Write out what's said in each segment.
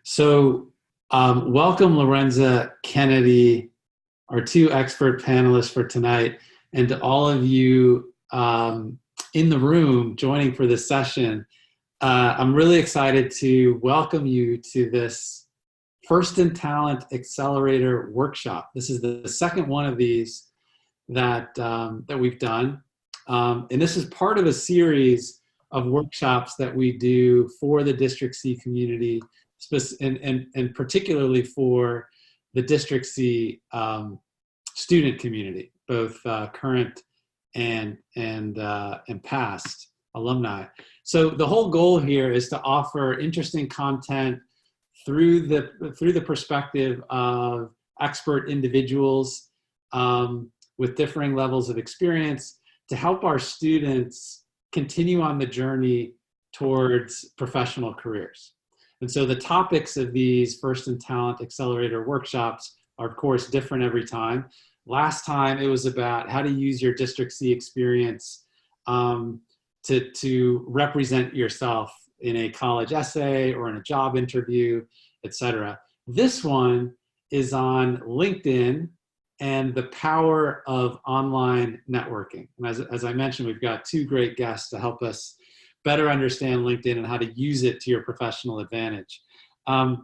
So, welcome Lorenza Kennedy, our two expert panelists for tonight, and to all of you in the room joining for this session. I'm really excited to welcome you to this First in Talent Accelerator workshop. This is the second one of these that we've done, and this is part of a series of workshops that we do for the District C community, and particularly for the District C student community, both current and past alumni. So the whole goal here is to offer interesting content through the perspective of expert individuals with differing levels of experience to help our students continue on the journey towards professional careers. And so the topics of these First in Talent Accelerator workshops are, of course, different every time. Last time it was about how to use your District C experience to represent yourself in a college essay or in a job interview, etc. This one is on LinkedIn and the power of online networking. And as I mentioned, we've got two great guests to help us better understand LinkedIn and how to use it to your professional advantage. I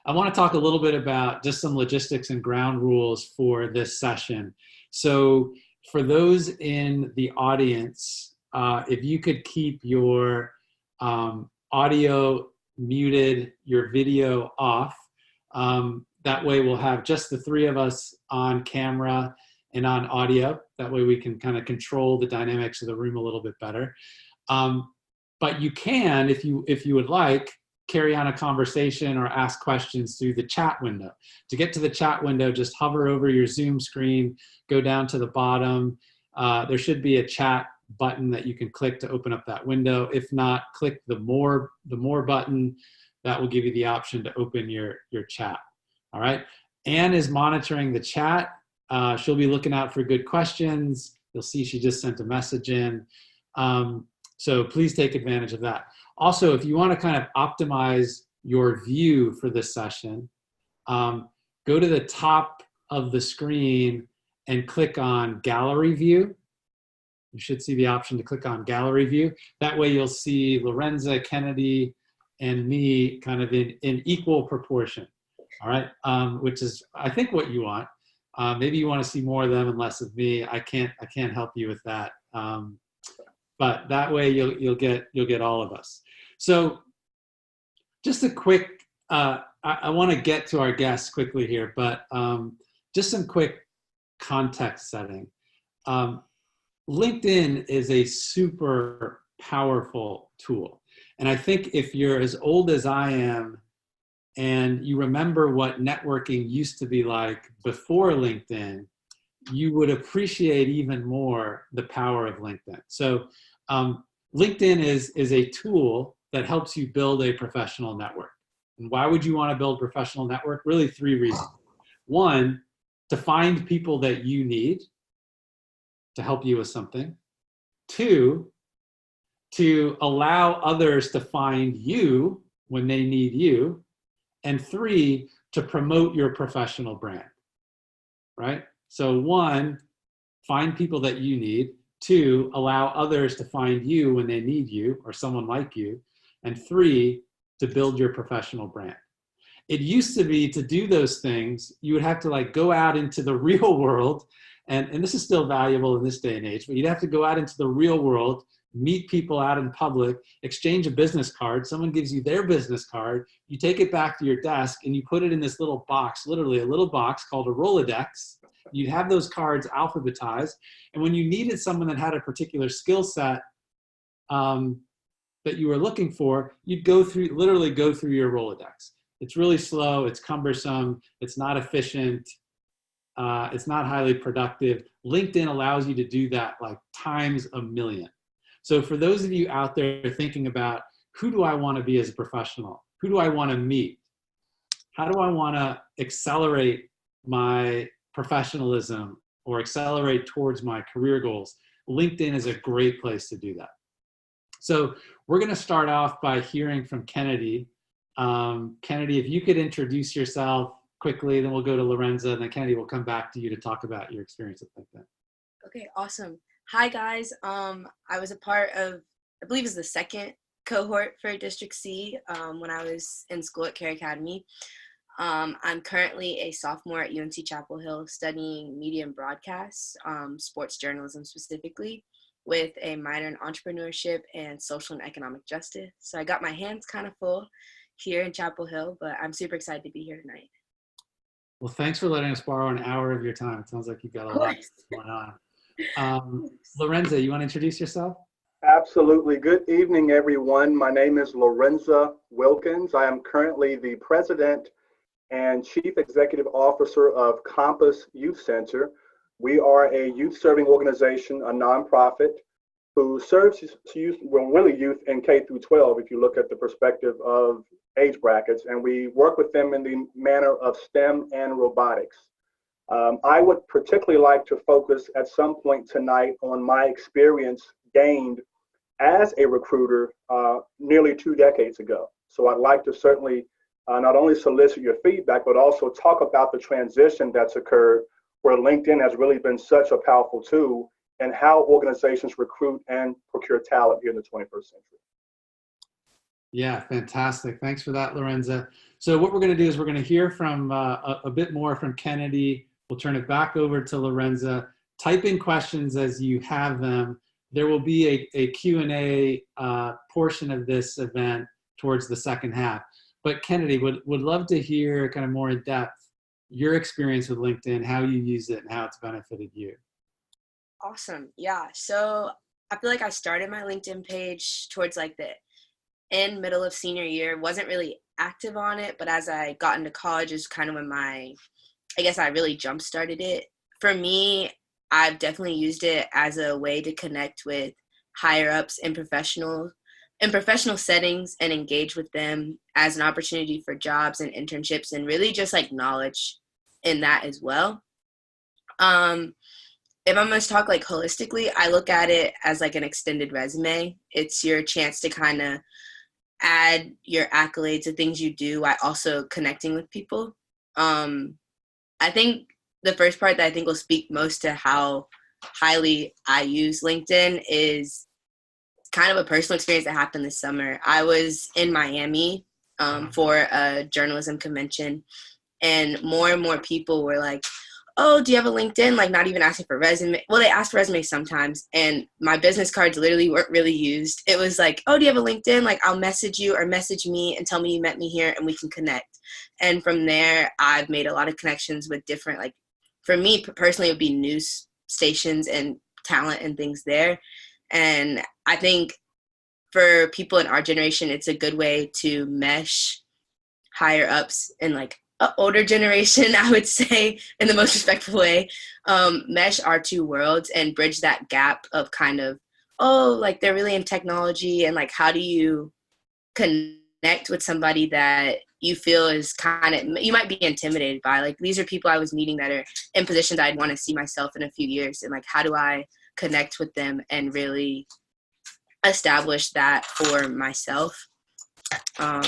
want to talk a little bit about just some logistics and ground rules for this session. So for those in the audience, if you could keep your audio muted, your video off, that way we'll have just the three of us on camera and on audio. That way we can kind of control the dynamics of the room a little bit better. But you can, if you would like, carry on a conversation or ask questions through the chat window. To get to the chat window, just hover over your Zoom screen, go down to the bottom. There should be a chat button that you can click to open up that window. If not, click the more button. That will give you the option to open your chat. All right. Anne is monitoring the chat. She'll be looking out for good questions. You'll see she just sent a message in. So please take advantage of that. Also, if you want to kind of optimize your view for this session, go to the top of the screen and click on Gallery View. You should see the option to click on Gallery View. That way you'll see Lorenza, Kennedy, and me kind of in equal proportion. All right, which is, I think, what you want. Maybe you want to see more of them and less of me. I can't help you with that. But that way you'll get all of us. So just a quick, I want to get to our guests quickly here, but just some quick context setting. LinkedIn is a super powerful tool. And I think if you're as old as I am and you remember what networking used to be like before LinkedIn, you would appreciate even more the power of LinkedIn. So LinkedIn is a tool that helps you build a professional network. And why would you want to build a professional network? Really three reasons. One, to find people that you need to help you with something. Two, to allow others to find you when they need you. And three, to promote your professional brand, right? So one, find people that you need. Two, allow others to find you when they need you or someone like you. And three, to build your professional brand. It used to be, to do those things, you would have to like go out into the real world, and this is still valuable in this day and age, but you'd have to go out into the real world, meet people out in public, exchange a business card. Someone gives you their business card, you take it back to your desk and you put it in this little box, literally a little box called a Rolodex. You'd have those cards alphabetized. And when you needed someone that had a particular skill set that you were looking for, you'd literally go through your Rolodex. It's really slow, it's cumbersome, it's not efficient, it's not highly productive. LinkedIn allows you to do that like times a million. So for those of you out there thinking about, who do I want to be as a professional? Who do I want to meet? How do I want to accelerate my professionalism or accelerate towards my career goals? LinkedIn is a great place to do that. So we're going to start off by hearing from Kennedy. Kennedy, if you could introduce yourself quickly, then we'll go to Lorenza, and then Kennedy will come back to you to talk about your experience at LinkedIn. Okay, awesome. Hi, guys. I was a part of, I believe it's the second cohort for District C when I was in school at Care Academy. I'm currently a sophomore at UNC Chapel Hill studying media and broadcasts, sports journalism specifically, with a minor in entrepreneurship and social and economic justice. So I got my hands kind of full here in Chapel Hill, but I'm super excited to be here tonight. Well, thanks for letting us borrow an hour of your time. It sounds like you've got a lot going on. Lorenza, you want to introduce yourself? Absolutely. Good evening, everyone. My name is Lorenza Wilkins. I am currently the president and chief executive officer of Compass Youth Center. We are a youth-serving organization, a nonprofit, who serves youth, well, really youth in K through 12, if you look at the perspective of age brackets, and we work with them in the manner of STEM and robotics. I would particularly like to focus at some point tonight on my experience gained as a recruiter nearly 2 decades ago. So I'd like to certainly not only solicit your feedback, but also talk about the transition that's occurred where LinkedIn has really been such a powerful tool and how organizations recruit and procure talent here in the 21st century. Yeah, fantastic. Thanks for that, Lorenza. So what we're going to do is we're going to hear from a bit more from Kennedy. We'll turn it back over to Lorenza. Type in questions as you have them. There will be a Q&A portion of this event towards the second half. But Kennedy, would love to hear kind of more in depth your experience with LinkedIn, how you use it, and how it's benefited you. Awesome. Yeah. So I feel like I started my LinkedIn page towards like the middle of senior year. Wasn't really active on it, but as I got into college is kind of when I guess I really jump-started it. For me, I've definitely used it as a way to connect with higher-ups in professional settings and engage with them as an opportunity for jobs and internships and really just like knowledge in that as well. If I'm going to talk like holistically, I look at it as like an extended resume. It's your chance to kind of add your accolades, the things you do, while also connecting with people. I think the first part that I think will speak most to how highly I use LinkedIn is kind of a personal experience that happened this summer. I was in Miami for a journalism convention, and more people were like, oh, do you have a LinkedIn? Like not even asking for resume. Well, they asked for resumes sometimes, and my business cards literally weren't really used. It was like, oh, do you have a LinkedIn? Like I'll message you or message me and tell me you met me here and we can connect. And from there, I've made a lot of connections with different, like for me personally, it would be news stations and talent and things there. And I think for people in our generation, it's a good way to mesh higher ups and like older generation, I would say, in the most respectful way, mesh our two worlds and bridge that gap of kind of, oh, like they're really in technology, and like how do you connect with somebody that you feel is kind of, you might be intimidated by, like these are people I was meeting that are in positions I'd want to see myself in a few years, and like how do I connect with them and really establish that for myself. What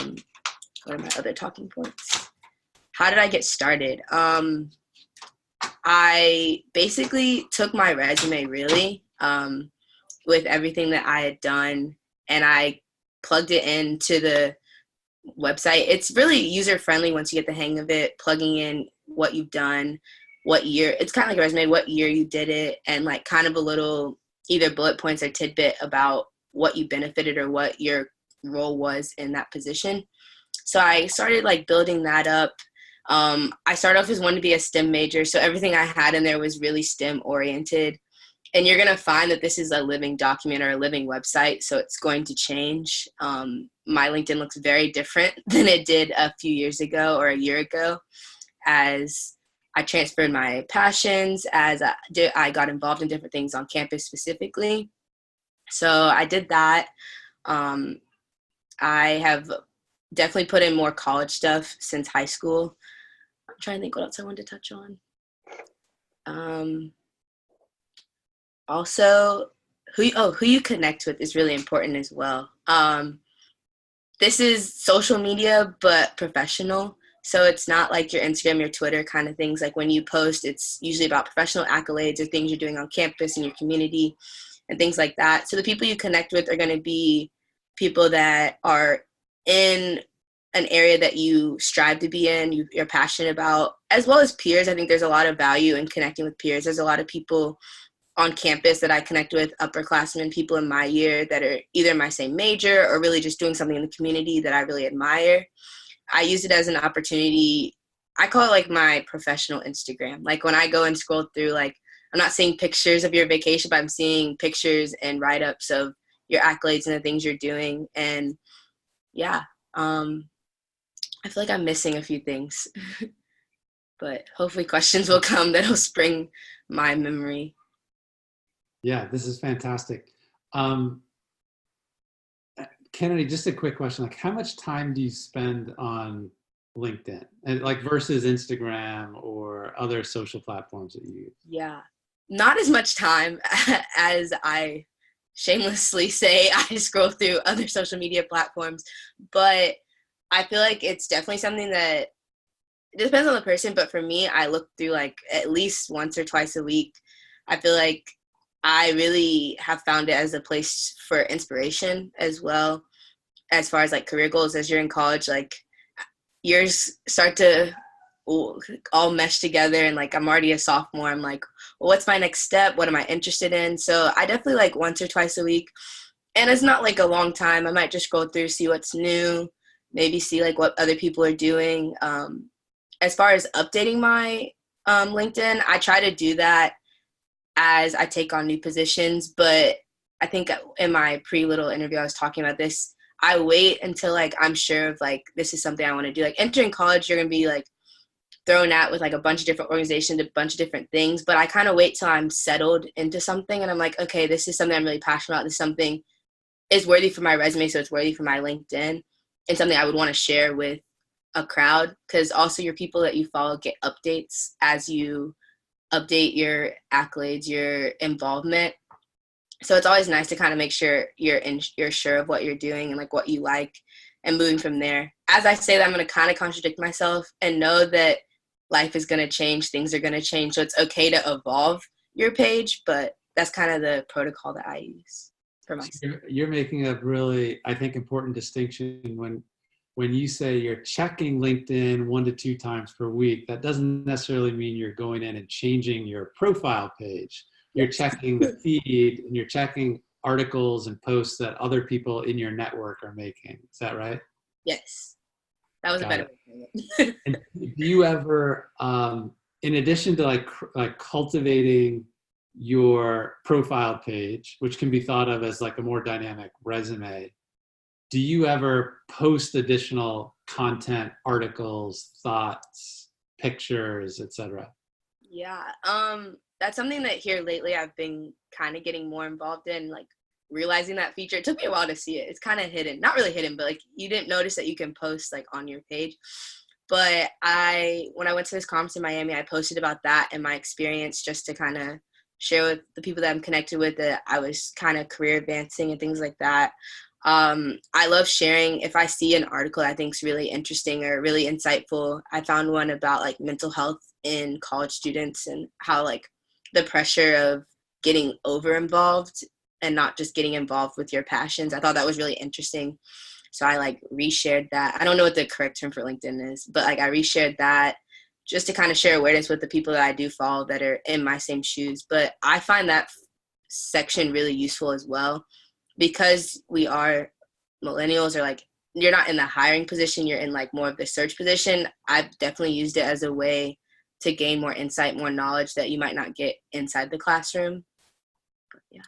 are my other talking points? How did I get started? I basically took my resume really with everything that I had done, and I plugged it into the website. It's really user-friendly once you get the hang of it, plugging in what you've done, what year. It's kind of like a resume, what year you did it, and like kind of a little either bullet points or tidbit about what you benefited or what your role was in that position. So I started like building that up. I started off as wanting to be a STEM major, so everything I had in there was really STEM oriented. And you're going to find that this is a living document or a living website, so it's going to change. My LinkedIn looks very different than it did a few years ago or a year ago, as I transferred my passions, as I got involved in different things on campus specifically. So I did that. I have definitely put in more college stuff since high school. I'm trying to think what else I wanted to touch on. Also, who you connect with is really important as well. This is social media, but professional. So it's not like your Instagram, your Twitter kind of things. Like when you post, it's usually about professional accolades or things you're doing on campus in your community and things like that. So the people you connect with are going to be people that are in an area that you strive to be in, you're passionate about, as well as peers. I think there's a lot of value in connecting with peers. There's a lot of people on campus that I connect with, upperclassmen, people in my year that are either my same major or really just doing something in the community that I really admire. I use it as an opportunity. I call it like my professional Instagram. Like when I go and scroll through, like I'm not seeing pictures of your vacation, but I'm seeing pictures and write-ups of your accolades and the things you're doing. And yeah, I feel like I'm missing a few things, but hopefully questions will come that'll spring my memory. Yeah, this is fantastic. Kennedy, just a quick question. Like, how much time do you spend on LinkedIn and like versus Instagram or other social platforms that you use? Yeah, not as much time as I shamelessly say I scroll through other social media platforms, but I feel like it's definitely something that it depends on the person. But for me, I look through like at least once or twice a week. I feel like I really have found it as a place for inspiration as well, as far as like career goals. As you're in college, like years start to all mesh together, and like I'm already a sophomore. I'm like, well, what's my next step? What am I interested in? So I definitely like once or twice a week, and it's not like a long time. I might just go through, see what's new, maybe see like what other people are doing. As far as updating my LinkedIn, I try to do that as I take on new positions. But I think in my pre-little interview, I was talking about this. I wait until like I'm sure of like this is something I want to do. Like entering college, you're gonna be like thrown at with like a bunch of different organizations, a bunch of different things. But I kind of wait till I'm settled into something, and I'm like, okay, this is something I'm really passionate about. This is something is worthy for my resume, so it's worthy for my LinkedIn, and something I would want to share with a crowd. Because also your people that you follow get updates as you update your accolades, your involvement. So it's always nice to kind of make sure you're sure of what you're doing and like what you like, and moving from there. As I say that, I'm going to kind of contradict myself and know that life is going to change, things are going to change. So it's okay to evolve your page, but that's kind of the protocol that I use for myself. You're making a really, I think, important distinction when you say you're checking LinkedIn 1 to 2 times per week. That doesn't necessarily mean you're going in and changing your profile page. You're checking the feed and you're checking articles and posts that other people in your network are making. Is that right? Yes. That was a better way to say it. And do you ever, in addition to like cultivating your profile page, which can be thought of as like a more dynamic resume, do you ever post additional content, articles, thoughts, pictures, etc.? Yeah. That's something that here lately I've been kind of getting more involved in, like realizing that feature. It took me a while to see it. It's kind of hidden. Not really hidden, but like you didn't notice that you can post like on your page. But when I went to this conference in Miami, I posted about that and my experience, just to kind of share with the people that I'm connected with that I was kind of career advancing and things like that. I love sharing. If I see an article I think is really interesting or really insightful, I found one about like mental health in college students and how like the pressure of getting over involved and not just getting involved with your passions. I thought that was really interesting. So I like reshared that. I don't know what the correct term for LinkedIn is, but like I reshared that just to kind of share awareness with the people that I do follow that are in my same shoes. But I find that section really useful as well, because we are millennials, or like you're not in the hiring position, you're in like more of the search position. I've definitely used it as a way to gain more insight, more knowledge that you might not get inside the classroom. But yeah.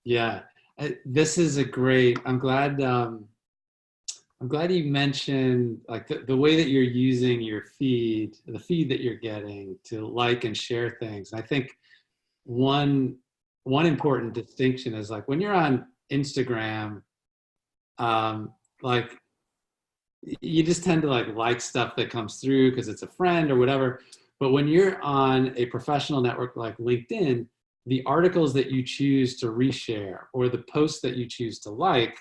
Yeah, this is a great. I'm glad you mentioned like the way that you're using your feed, the feed that you're getting to like and share things. I think one important distinction is like when you're on Instagram, like you just tend to like stuff that comes through because it's a friend or whatever. But when you're on a professional network like LinkedIn, the articles that you choose to reshare or the posts that you choose to like,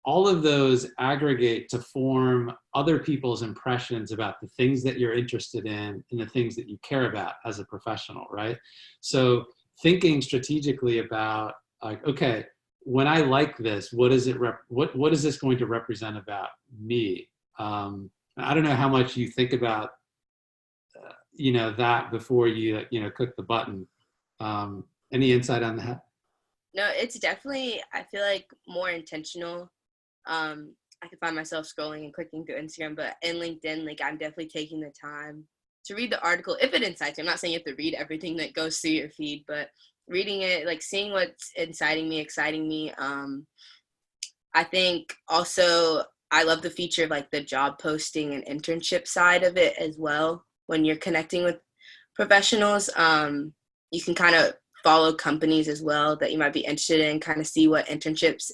all of those aggregate to form other people's impressions about the things that you're interested in and the things that you care about as a professional, right? So thinking strategically about, like, okay, when I like this, what is it? What is this going to represent about me? I don't know how much you think about, that before you click the button. Any insight on that? No, it's definitely, I feel like, more intentional. I can find myself scrolling and clicking through Instagram, but in LinkedIn, like, I'm definitely taking the time to read the article if it incites you. I'm not saying you have to read everything that goes through your feed, but reading it, like, seeing what's inciting me, exciting me. I think also I love the feature of, like, the job posting and internship side of it as well. When you're connecting with professionals, you can kind of follow companies as well that you might be interested in, kind of see what internships.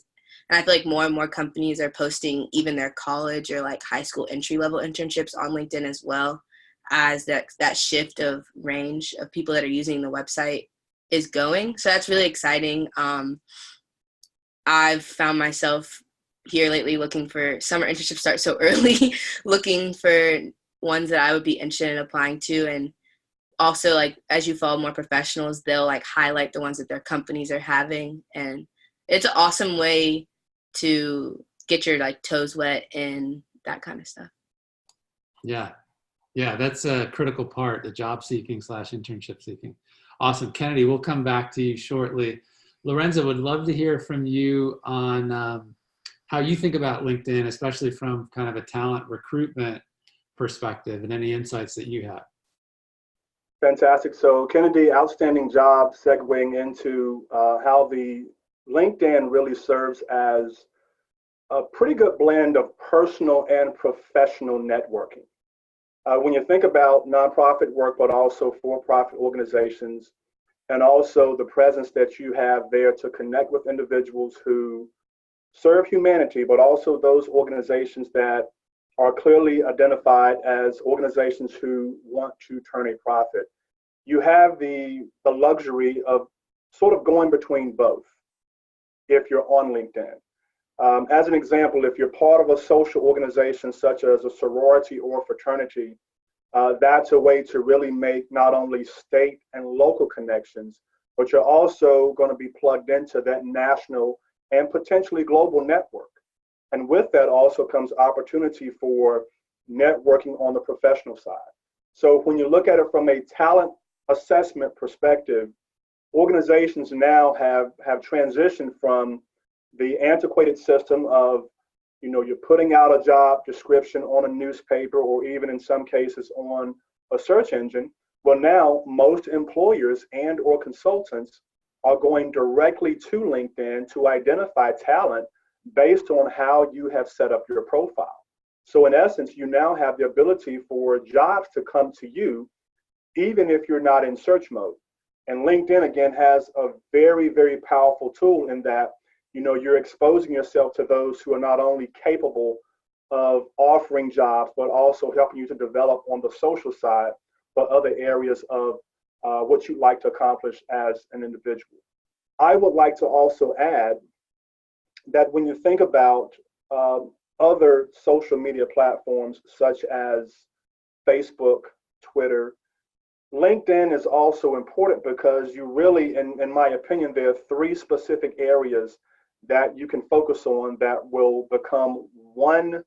And I feel like more and more companies are posting even their college or like high school entry level internships on LinkedIn as well, as that shift of range of people that are using the website is going. So that's really exciting. I've found myself here lately looking for summer internships start so early, looking for ones that I would be interested in applying to. And also, like, as you follow more professionals, they'll like highlight the ones that their companies are having. And it's an awesome way to get your like toes wet and that kind of stuff. Yeah. Yeah, that's a critical part, the job seeking / internship seeking. Awesome. Kennedy, we'll come back to you shortly. Lorenzo, would love to hear from you on how you think about LinkedIn, especially from kind of a talent recruitment perspective, and any insights that you have. Fantastic. So Kennedy, outstanding job segueing into how the LinkedIn really serves as a pretty good blend of personal and professional networking. When you think about nonprofit work, but also for-profit organizations, and also the presence that you have there to connect with individuals who serve humanity, but also those organizations that are clearly identified as organizations who want to turn a profit. You have the luxury of sort of going between both if you're on LinkedIn. As an example, if you're part of a social organization such as a sorority or a fraternity, that's a way to really make not only state and local connections, but you're also going to be plugged into that national and potentially global network. And with that also comes opportunity for networking on the professional side. So when you look at it from a talent assessment perspective, organizations now have transitioned from the antiquated system of, you're putting out a job description on a newspaper or even in some cases on a search engine. Well, now most employers and or consultants are going directly to LinkedIn to identify talent based on how you have set up your profile. So in essence, you now have the ability for jobs to come to you even if you're not in search mode. And LinkedIn, again, has a very, very powerful tool in that, you're exposing yourself to those who are not only capable of offering jobs, but also helping you to develop on the social side, but other areas of what you'd like to accomplish as an individual. I would like to also add that when you think about other social media platforms such as Facebook, Twitter, LinkedIn is also important because you really, in my opinion, there are three specific areas that you can focus on that will become one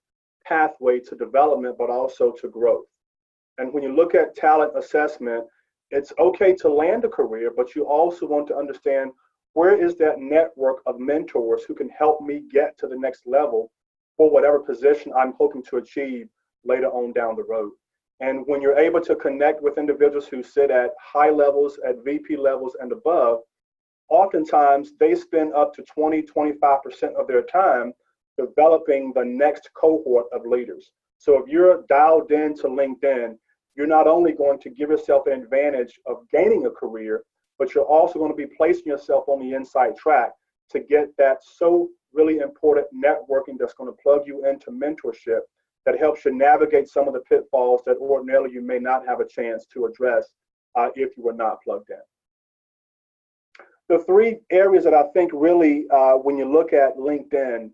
pathway to development, but also to growth. And when you look at talent assessment, it's okay to land a career, but you also want to understand where is that network of mentors who can help me get to the next level for whatever position I'm hoping to achieve later on down the road. And when you're able to connect with individuals who sit at high levels, at VP levels and above, oftentimes they spend up to 20–25% of their time developing the next cohort of leaders. So if you're dialed into LinkedIn, you're not only going to give yourself an advantage of gaining a career, but you're also going to be placing yourself on the inside track to get that so really important networking that's going to plug you into mentorship that helps you navigate some of the pitfalls that ordinarily you may not have a chance to address if you were not plugged in. The three areas that I think really, when you look at LinkedIn,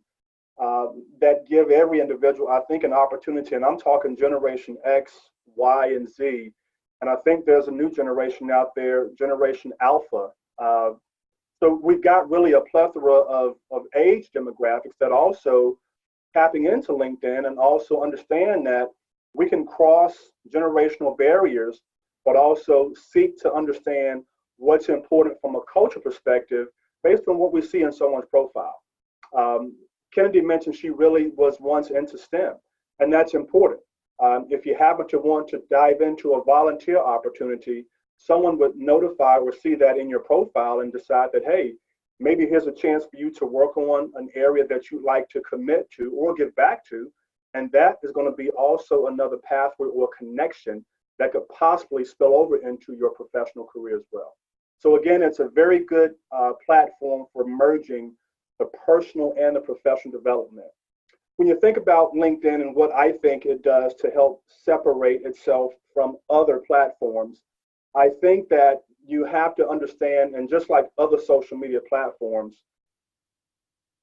that give every individual, I think, an opportunity, and I'm talking Generation X, Y, and Z, and I think there's a new generation out there, Generation Alpha. Uh, so we've got really a plethora of age demographics that also tapping into LinkedIn and also understand that we can cross generational barriers, but also seek to understand what's important from a culture perspective based on what we see in someone's profile. Um, Kennedy mentioned she really was once into STEM, and that's important. If you happen to want to dive into a volunteer opportunity, someone would notify or see that in your profile and decide that, hey, maybe here's a chance for you to work on an area that you'd like to commit to or give back to. And that is going to be also another pathway or connection that could possibly spill over into your professional career as well. So again, it's a very good platform for merging the personal and the professional development. When you think about LinkedIn and what I think it does to help separate itself from other platforms, I think that you have to understand, and just like other social media platforms,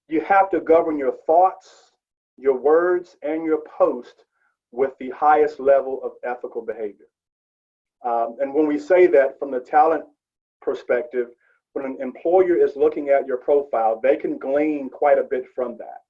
you have to govern your thoughts, your words, and your post with the highest level of ethical behavior. And when we say that from the talent perspective, when an employer is looking at your profile, they can glean quite a bit from that.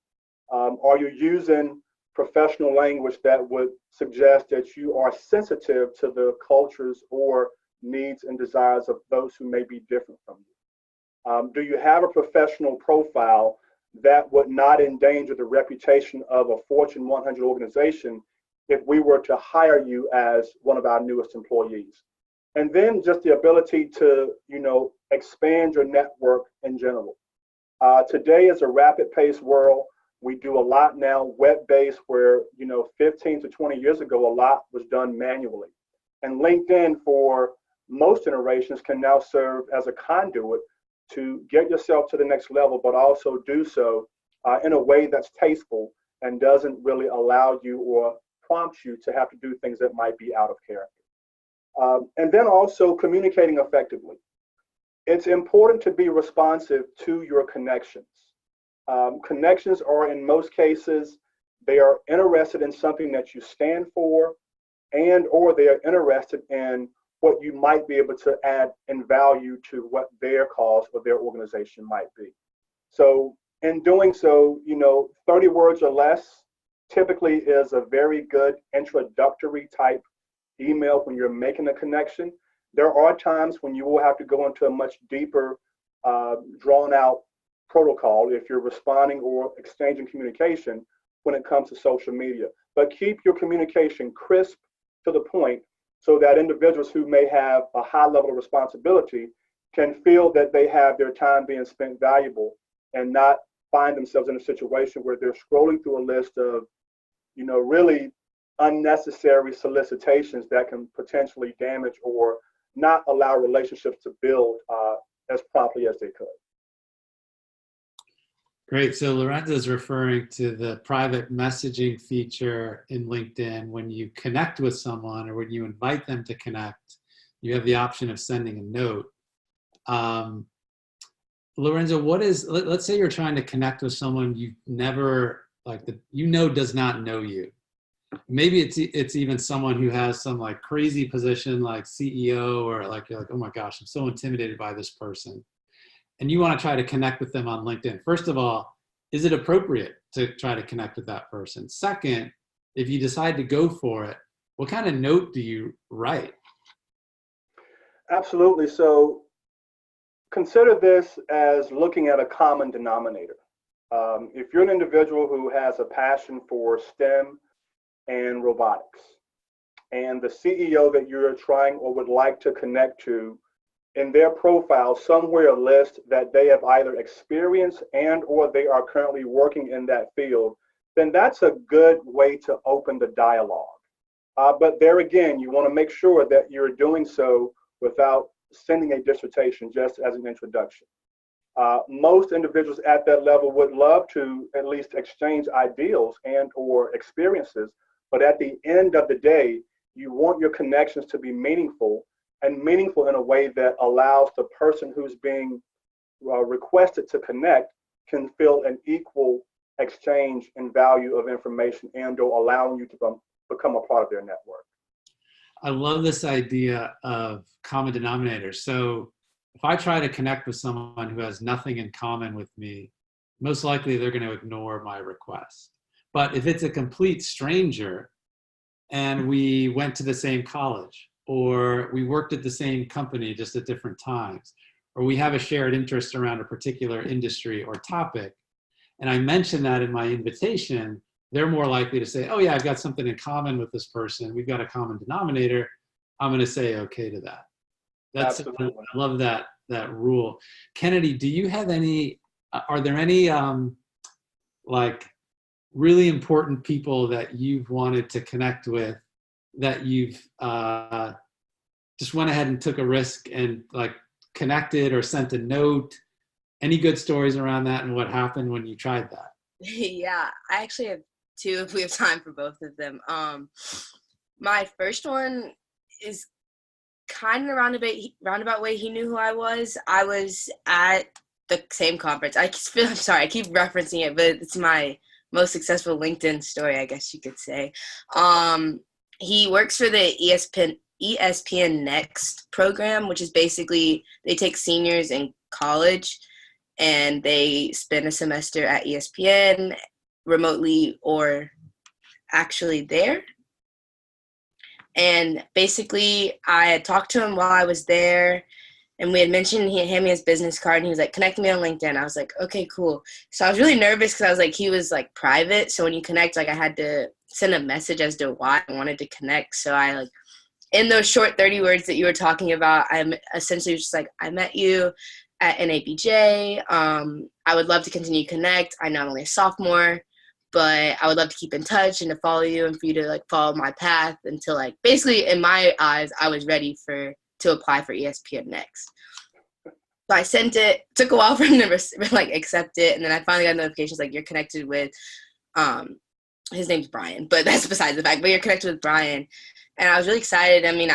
Are you using professional language that would suggest that you are sensitive to the cultures or needs and desires of those who may be different from you? Do you have a professional profile that would not endanger the reputation of a Fortune 100 organization if we were to hire you as one of our newest employees? And then just the ability to, expand your network in general. Today is a rapid-paced world. We do a lot now web-based where, 15 to 20 years ago, a lot was done manually. And LinkedIn for most generations can now serve as a conduit to get yourself to the next level, but also do so in a way that's tasteful and doesn't really allow you or prompt you to have to do things that might be out of character. And then also communicating effectively. It's important to be responsive to your connections. Connections are, in most cases, they are interested in something that you stand for, and or they are interested in what you might be able to add in value to what their cause or their organization might be. So in doing so, 30 words or less typically is a very good introductory type email when you're making a connection. There are times when you will have to go into a much deeper, drawn out protocol if you're responding or exchanging communication when it comes to social media. But keep your communication crisp to the point so that individuals who may have a high level of responsibility can feel that they have their time being spent valuable and not find themselves in a situation where they're scrolling through a list of, really unnecessary solicitations that can potentially damage or not allow relationships to build as promptly as they could. Great. So Lorenzo is referring to the private messaging feature in LinkedIn. When you connect with someone or when you invite them to connect, you have the option of sending a note. Lorenzo, let's say you're trying to connect with someone you've never, does not know you. Maybe it's even someone who has some like crazy position like CEO, or like you're like, oh my gosh, I'm so intimidated by this person. And you want to try to connect with them on LinkedIn. First of all, is it appropriate to try to connect with that person? Second, if you decide to go for it, what kind of note do you write? Absolutely. So consider this as looking at a common denominator. If you're an individual who has a passion for STEM and robotics, and the CEO that you're trying or would like to connect to, in their profile somewhere list that they have either experienced and or they are currently working in that field, then that's a good way to open the dialogue. But there again, you want to make sure that you're doing so without sending a dissertation, just as an introduction. Most individuals at that level would love to at least exchange ideals and or experiences, but at the end of the day, you want your connections to be meaningful, and meaningful in a way that allows the person who's being requested to connect can feel an equal exchange in value of information and or allowing you to become a part of their network. I love this idea of common denominators. So if I try to connect with someone who has nothing in common with me, most likely they're going to ignore my request. But if it's a complete stranger and we went to the same college, or we worked at the same company just at different times, or we have a shared interest around a particular industry or topic, and I mention that in my invitation, they're more likely to say, oh yeah, I've got something in common with this person. We've got a common denominator. I'm going to say okay to that. I love that rule. Kennedy, do you have any, are there any like really important people that you've wanted to connect with that you've just went ahead and took a risk and like connected or sent a note? Any good stories around that and what happened when you tried that? Yeah, I actually have two if we have time for both of them. My first one is kind of roundabout way. He knew who I was. I was at the same conference. I'm sorry, I keep referencing it, but it's my most successful LinkedIn story, I guess you could say. He works for the ESPN Next program, which is basically they take seniors in college and they spend a semester at ESPN remotely or actually there. And basically, I had talked to him while I was there, and we had mentioned he handed me his business card, and he was like, connect me on LinkedIn. I was like, okay, cool. So I was really nervous because I was like, he was like private. So when you connect, like I had to send a message as to why I wanted to connect. So I like, in those short 30 words that you were talking about, I'm essentially just like, I met you at NABJ. I would love to continue to connect. I'm not only a sophomore, but I would love to keep in touch and to follow you and for you to like follow my path until like basically in my eyes, I was ready to apply for ESPN Next. So I sent it, took a while for him to like accept it. And then I finally got notifications like you're connected with, his name's Brian, but that's besides the fact, but you're connected with Brian. And I was really excited. I mean,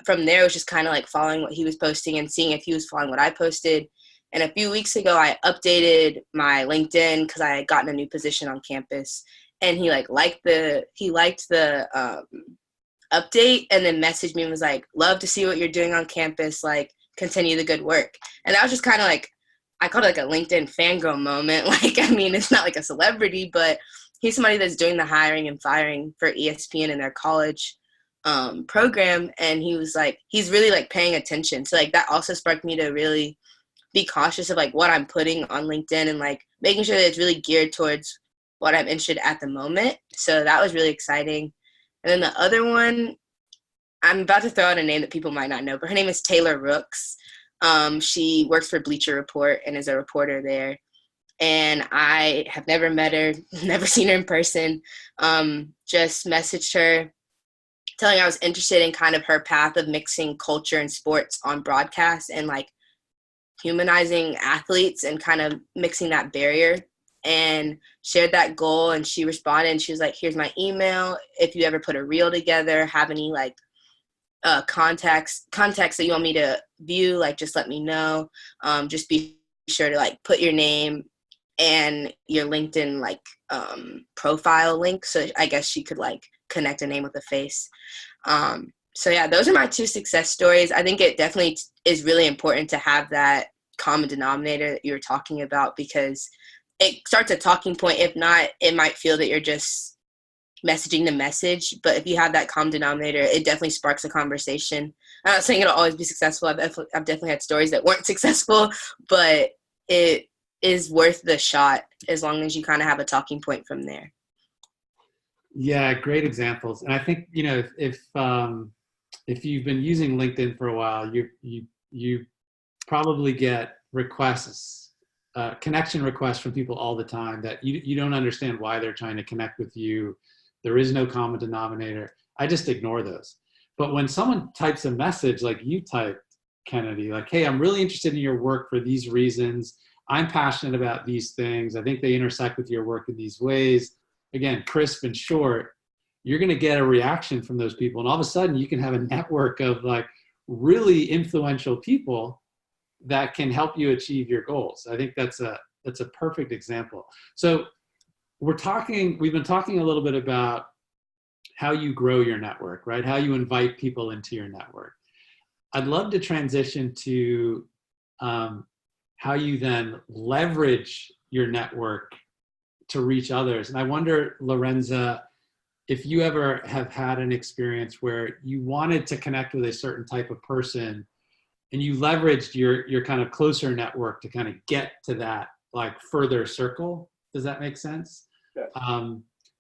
from there, it was just kind of like following what he was posting and seeing if he was following what I posted. And a few weeks ago, I updated my LinkedIn because I had gotten a new position on campus. And he liked the update and then messaged me and was like, love to see what you're doing on campus. Like, continue the good work. And that was just kind of like, I called it like a LinkedIn fangirl moment. Like, I mean, it's not like a celebrity, but he's somebody that's doing the hiring and firing for ESPN in their college program. And he was like, he's really like paying attention. So like that also sparked me to really be cautious of like what I'm putting on LinkedIn and like making sure that it's really geared towards what I'm interested at the moment. So that was really exciting. And then the other one, I'm about to throw out a name that people might not know, but her name is Taylor Rooks. She works for Bleacher Report and is a reporter there. And I have never met her, never seen her in person. Just messaged her, telling her I was interested in kind of her path of mixing culture and sports on broadcast and like humanizing athletes and kind of mixing that barrier, and shared that goal. And she responded and she was like, here's my email. If you ever put a reel together, have any like contacts that you want me to view, like just let me know. Just be sure to like put your name and your LinkedIn like profile link. So I guess she could like connect a name with a face. So yeah, those are my two success stories. I think it definitely is really important to have that common denominator that you were talking about, because it starts a talking point. If not, it might feel that you're just messaging the message. But if you have that common denominator, it definitely sparks a conversation. I'm not saying it'll always be successful. I've definitely had stories that weren't successful, but it is worth the shot as long as you kind of have a talking point from there. Yeah, great examples. And I think, you know, if you've been using LinkedIn for a while, you probably get requests, connection requests from people all the time that you don't understand why they're trying to connect with you. There is no common denominator. I just ignore those. But when someone types a message like you typed, Kennedy, like, hey, I'm really interested in your work for these reasons. I'm passionate about these things. I think they intersect with your work in these ways. Again, crisp and short, you're going to get a reaction from those people. And all of a sudden you can have a network of like really influential people that can help you achieve your goals. I think that's a perfect example. So we've been talking a little bit about how you grow your network, right? How you invite people into your network. I'd love to transition to how you then leverage your network to reach others. And I wonder, Lorenza, if you ever have had an experience where you wanted to connect with a certain type of person and you leveraged your kind of closer network to kind of get to that like further circle. Does that make sense? Yes.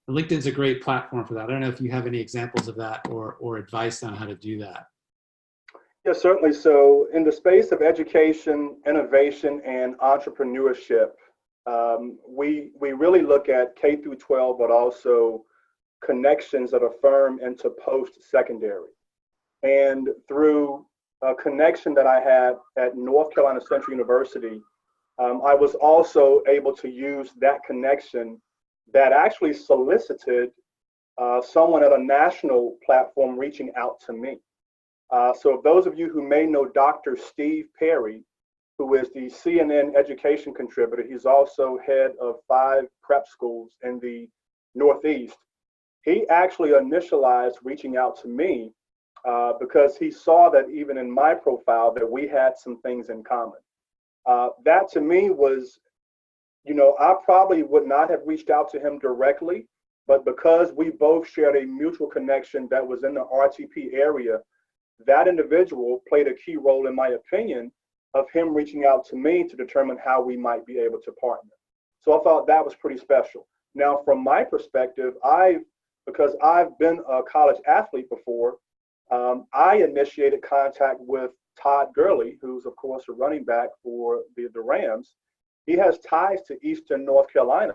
LinkedIn's a great platform for that. I don't know if you have any examples of that or advice on how to do that. Yes, certainly. So in the space of education, innovation, and entrepreneurship, we really look at K through 12, but also connections that affirm into post-secondary. And through a connection that I had at North Carolina Central University, I was also able to use that connection that actually solicited someone at a national platform reaching out to me. So those of you who may know Dr. Steve Perry, who is the CNN education contributor, he's also head of 5 prep schools in the Northeast. He actually initialized reaching out to me because he saw that even in my profile that we had some things in common. That to me was, I probably would not have reached out to him directly, but because we both shared a mutual connection that was in the RTP area, that individual played a key role, in my opinion, of him reaching out to me to determine how we might be able to partner. So I thought that was pretty special. Now, from my perspective, because I've been a college athlete before, I initiated contact with Todd Gurley, who's of course a running back for the Rams. He has ties to Eastern North Carolina,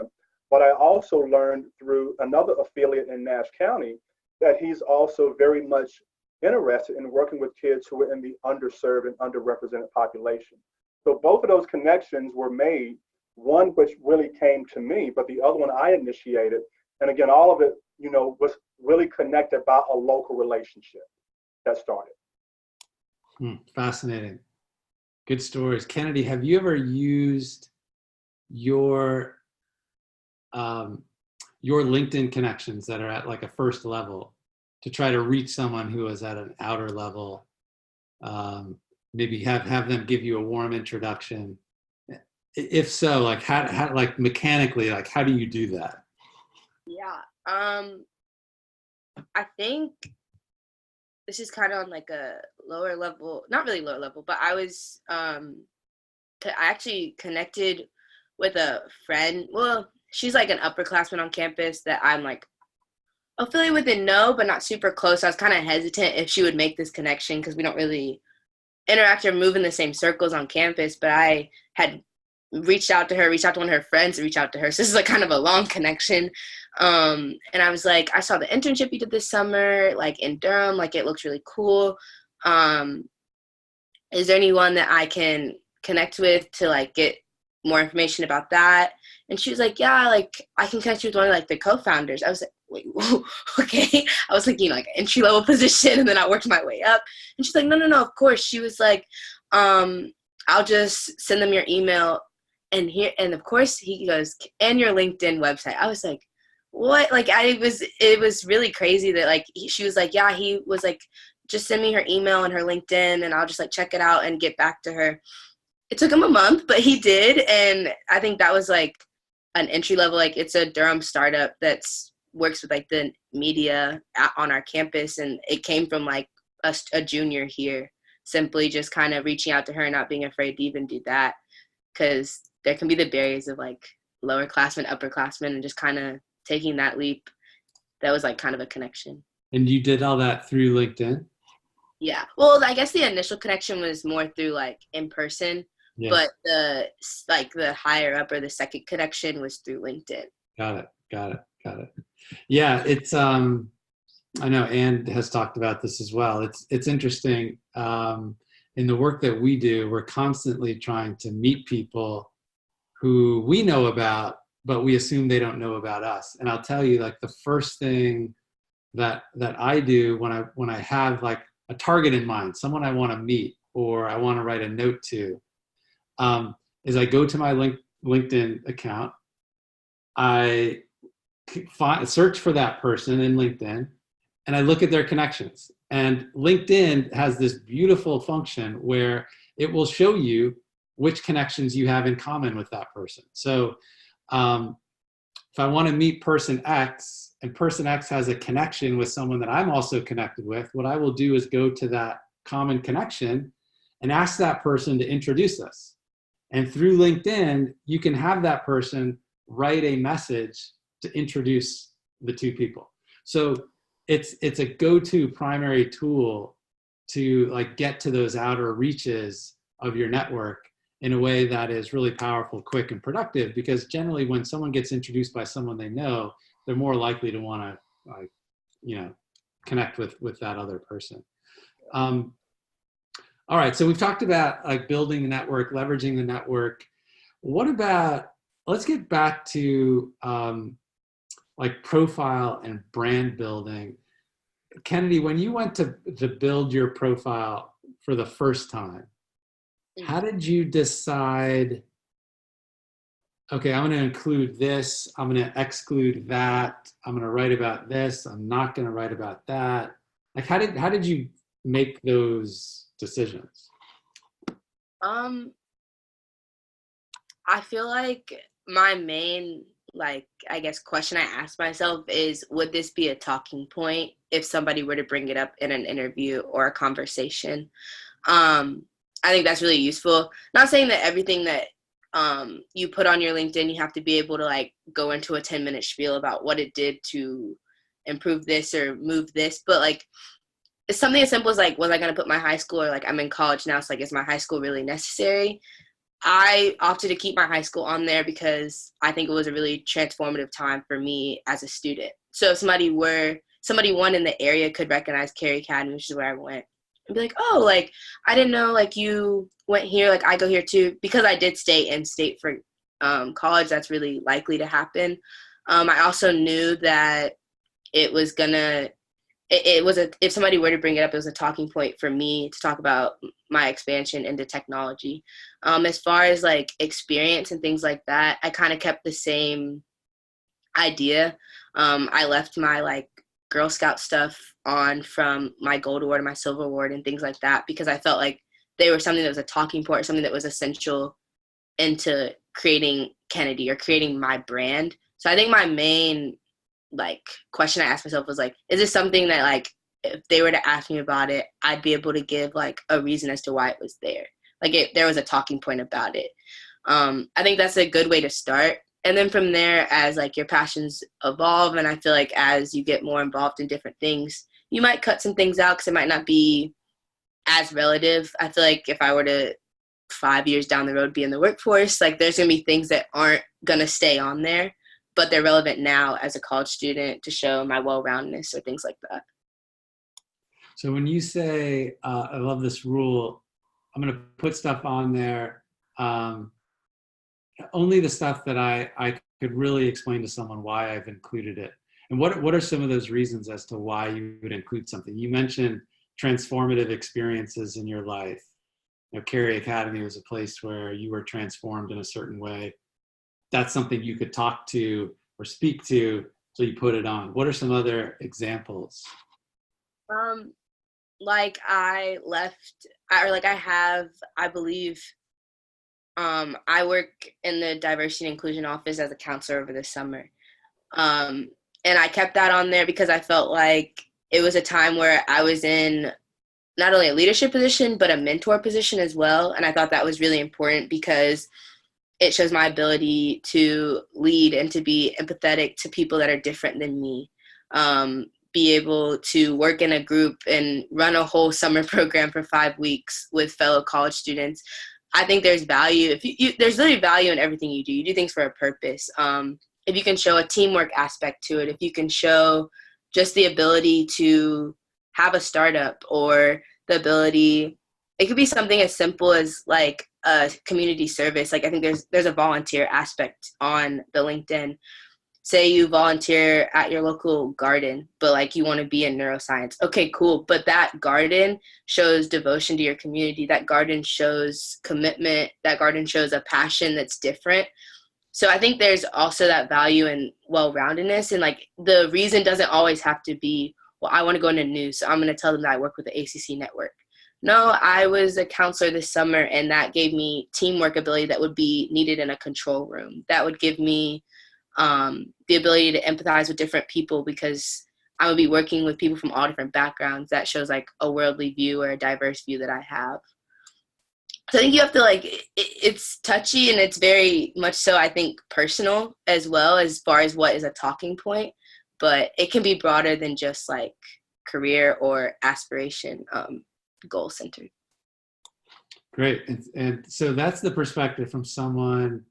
but I also learned through another affiliate in Nash County that he's also very much interested in working with kids who are in the underserved and underrepresented population. So both of those connections were made, one which really came to me, but the other one I initiated. And again, all of it, was really connected by a local relationship that started. Fascinating. Good stories. Kennedy, have you ever used your LinkedIn connections that are at like a first level to try to reach someone who is at an outer level? Maybe have them give you a warm introduction. If so, like how like mechanically, like how do you do that? Yeah. I think this is kind of on like a lower level, not really lower level, but I actually connected with a friend. Well, she's like an upperclassman on campus that I'm like affiliated with and know, but not super close. I was kind of hesitant if she would make this connection because we don't really interact or move in the same circles on campus, but I had reached out to one of her friends to reach out to her. So this is like kind of a long connection. And I was like, I saw the internship you did this summer, like in Durham, like it looks really cool. Is there anyone that I can connect with to like get more information about that? And she was like, yeah, like I can connect you with one of like the co-founders. I was like, wait, whoa, okay. I was thinking like entry level position, and then I worked my way up. And she's like, no, of course. She was like, I'll just send them your email. And of course he goes, and your LinkedIn website. I was like, what? Like it was really crazy that like she was like, yeah, he was like, just send me her email and her LinkedIn and I'll just like check it out and get back to her. It took him a month, but he did. And I think that was like an entry level, like it's a Durham startup that's works with like the media on our campus. And it came from like a junior here, simply just kind of reaching out to her and not being afraid to even do that. Cause there can be the barriers of like lower classmen, upperclassmen, and just kind of taking that leap. That was like kind of a connection. And you did all that through LinkedIn? Yeah. Well, I guess the initial connection was more through like in person, but the higher up or the second connection was through LinkedIn. Got it. Yeah, it's I know Ann has talked about this as well. It's interesting. In the work that we do, we're constantly trying to meet people who we know about, but we assume they don't know about us. And I'll tell you, like the first thing that I do when I have like a target in mind, someone I want to meet or I want to write a note to, is I go to my LinkedIn account, I search for that person in LinkedIn, and I look at their connections. And LinkedIn has this beautiful function where it will show you which connections you have in common with that person. So if I want to meet person X and person X has a connection with someone that I'm also connected with, what I will do is go to that common connection and ask that person to introduce us. And through LinkedIn, you can have that person write a message to introduce the two people. So it's a go-to primary tool to like get to those outer reaches of your network in a way that is really powerful, quick, and productive, because generally when someone gets introduced by someone they know, they're more likely to want to connect with that other person. All right, so we've talked about like building the network, leveraging the network. What about, let's get back to like profile and brand building. Kennedy, when you went to build your profile for the first time, how did you decide, okay, I'm going to include this, I'm going to exclude that, I'm going to write about this, I'm not going to write about that? Like, how did you make those decisions? I feel like my main, like, I guess question I asked myself is, would this be a talking point if somebody were to bring it up in an interview or a conversation? I think that's really useful. Not saying that everything that you put on your LinkedIn, you have to be able to like go into a 10-minute spiel about what it did to improve this or move this, but like it's something as simple as like, was I going to put my high school, or like I'm in college now, so like is my high school really necessary? I opted to keep my high school on there because I think it was a really transformative time for me as a student. So if somebody one in the area could recognize Cary Academy, which is where I went, and be like, oh, like, I didn't know, like, you went here, like, I go here too. Because I did stay in state for college, that's really likely to happen. I also knew that it was gonna, if somebody were to bring it up, it was a talking point for me to talk about my expansion into technology. As far as, like, experience and things like that, I kind of kept the same idea. I left my, like, Girl Scout stuff on from my gold award and my silver award and things like that, because I felt like they were something that was a talking point, something that was essential into creating Kennedy or creating my brand. So I think my main like question I asked myself was like, is this something that like if they were to ask me about it, I'd be able to give like a reason as to why it was there. Like there was a talking point about it. I think that's a good way to start. And then from there, as like your passions evolve, and I feel like as you get more involved in different things, you might cut some things out because it might not be as relative. I feel like if I were to 5 years down the road be in the workforce, like there's going to be things that aren't going to stay on there, but they're relevant now as a college student to show my well-roundedness or things like that. So when you say, I love this rule, I'm going to put stuff on there, only the stuff that I could really explain to someone why I've included it. And what are some of those reasons as to why you would include something? You mentioned transformative experiences in your life. You know, Cary Academy was a place where you were transformed in a certain way. That's something you could talk to or speak to, so you put it on. What are some other examples? Like I believe, I work in the diversity and inclusion office as a counselor over the summer. And I kept that on there because I felt like it was a time where I was in not only a leadership position, but a mentor position as well. And I thought that was really important because it shows my ability to lead and to be empathetic to people that are different than me. Be able to work in a group and run a whole summer program for 5 weeks with fellow college students. I think there's value. There's really value in everything you do. You do things for a purpose. If you can show a teamwork aspect to it, if you can show just the ability to have a startup, or the ability, it could be something as simple as like a community service. Like I think there's a volunteer aspect on the LinkedIn. say you volunteer at your local garden, but like you want to be in neuroscience. Okay, cool. But that garden shows devotion to your community. That garden shows commitment. That garden shows a passion that's different. So I think there's also that value in well-roundedness, and like the reason doesn't always have to be, well, I want to go into news, so I'm going to tell them that I work with the ACC network. No, I was a counselor this summer, and that gave me teamwork ability that would be needed in a control room. That would give me the ability to empathize with different people, because I would be working with people from all different backgrounds. That shows like a worldly view or a diverse view that I have. So I think you have to like, it's touchy, and it's very much so, I think, personal as well, as far as what is a talking point, but it can be broader than just like career or aspiration, goal centered. Great. And so that's the perspective from someone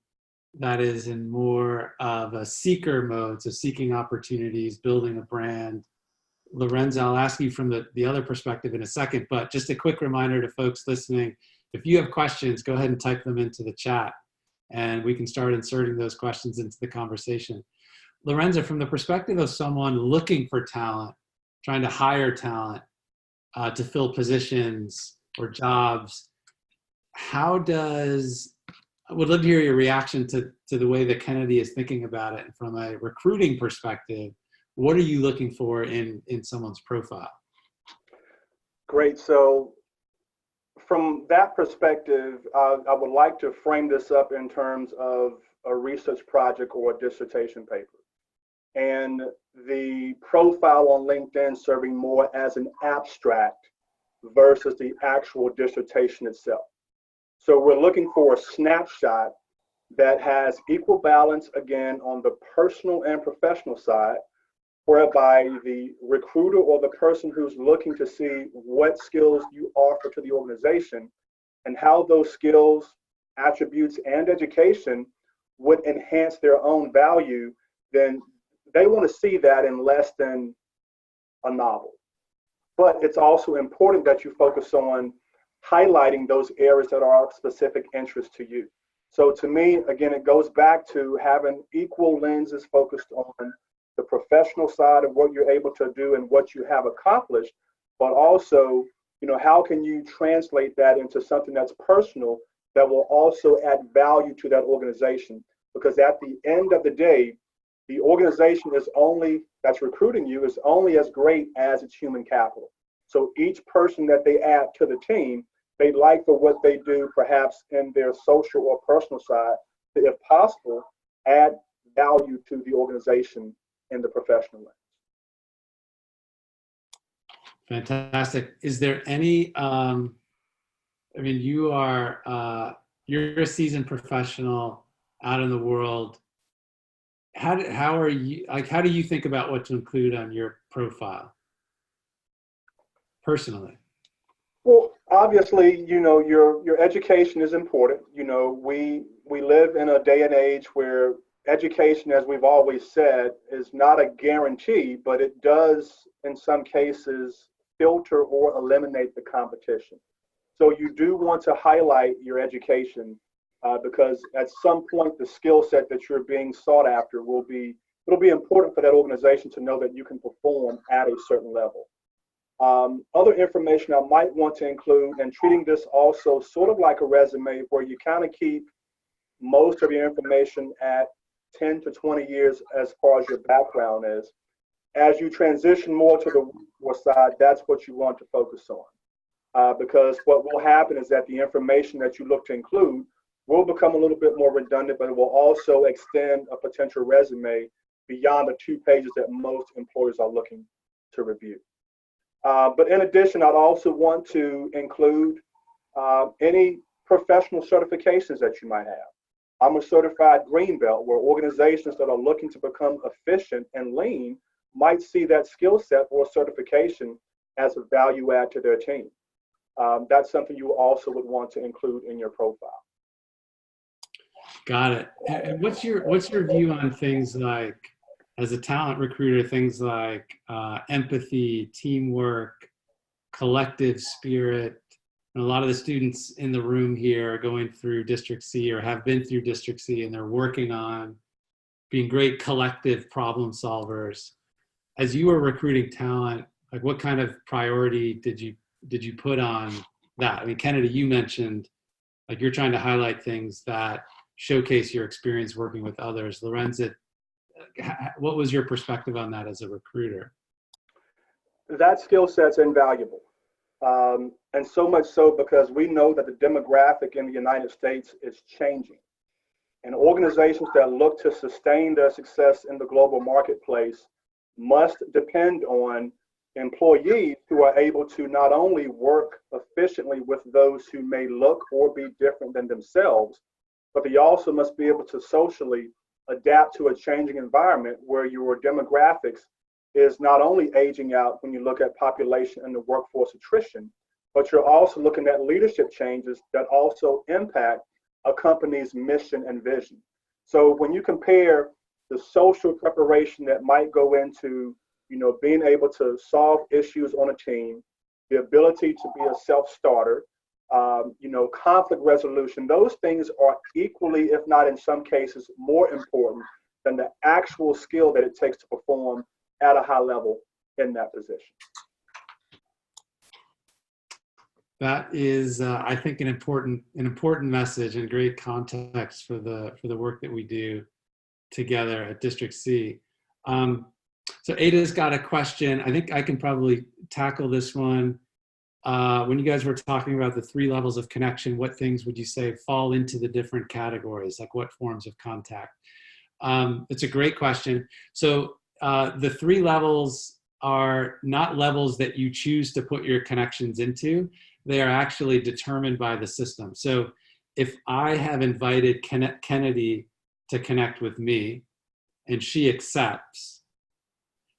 that is in more of a seeker mode, so seeking opportunities, building a brand. Lorenza, I'll ask you from the other perspective in a second, but just a quick reminder to folks listening, if you have questions, go ahead and type them into the chat, and we can start inserting those questions into the conversation. Lorenza, from the perspective of someone looking for talent, trying to hire talent to fill positions or jobs, I would love to hear your reaction to the way that Kennedy is thinking about it. And from a recruiting perspective, what are you looking for in someone's profile? Great. So from that perspective, I would like to frame this up in terms of a research project or a dissertation paper, and the profile on LinkedIn serving more as an abstract versus the actual dissertation itself. So we're looking for a snapshot that has equal balance, again, on the personal and professional side, whereby the recruiter or the person who's looking to see what skills you offer to the organization and how those skills, attributes, and education would enhance their own value, then they want to see that in less than a novel. But it's also important that you focus on highlighting those areas that are of specific interest to you. So to me, again, it goes back to having equal lenses focused on the professional side of what you're able to do and what you have accomplished, but also, how can you translate that into something that's personal that will also add value to that organization? Because at the end of the day, the organization that's recruiting you is only as great as its human capital. So each person that they add to the team, they like for what they do, perhaps in their social or personal side, to, if possible, add value to the organization in the professional lens. Fantastic. Is there any, you're a seasoned professional out in the world. How do you think about what to include on your profile personally? Well, obviously, your education is important. We live in a day and age where education, as we've always said, is not a guarantee, but it does, in some cases, filter or eliminate the competition. So you do want to highlight your education because at some point, the skill set that you're being sought after it'll be important for that organization to know that you can perform at a certain level. Other information I might want to include, and treating this also sort of like a resume where you kind of keep most of your information at 10 to 20 years as far as your background is. As you transition more to the workforce side, that's what you want to focus on. Because what will happen is that the information that you look to include will become a little bit more redundant, but it will also extend a potential resume beyond the 2 pages that most employers are looking to review. But in addition, I'd also want to include any professional certifications that you might have. I'm a certified green belt, where organizations that are looking to become efficient and lean might see that skill set or certification as a value add to their team. That's something you also would want to include in your profile. Got it. And what's your view on things like, as a talent recruiter, things like empathy, teamwork, collective spirit? And a lot of the students in the room here are going through District C or have been through District C, and they're working on being great collective problem solvers. As you were recruiting talent, like what kind of priority did you put on that? I mean, Kennedy, you mentioned like you're trying to highlight things that showcase your experience working with others. Lorenza, what was your perspective on that as a recruiter? That skill set's invaluable. And so much so because we know that the demographic in the United States is changing. And organizations that look to sustain their success in the global marketplace must depend on employees who are able to not only work efficiently with those who may look or be different than themselves, but they also must be able to socially adapt to a changing environment where your demographics is not only aging out when you look at population and the workforce attrition, but you're also looking at leadership changes that also impact a company's mission and vision. So when you compare the social preparation that might go into, being able to solve issues on a team, the ability to be a self-starter, conflict resolution, those things are equally, if not in some cases, more important than the actual skill that it takes to perform at a high level in that position. That is, I think, an important message and great context for the work that we do together at District C. So Ada's got a question. I think I can probably tackle this one. When you guys were talking about the 3 levels of connection, what things would you say fall into the different categories? Like what forms of contact? It's a great question. So the 3 levels are not levels that you choose to put your connections into. They are actually determined by the system. So if I have invited Kennedy to connect with me and she accepts,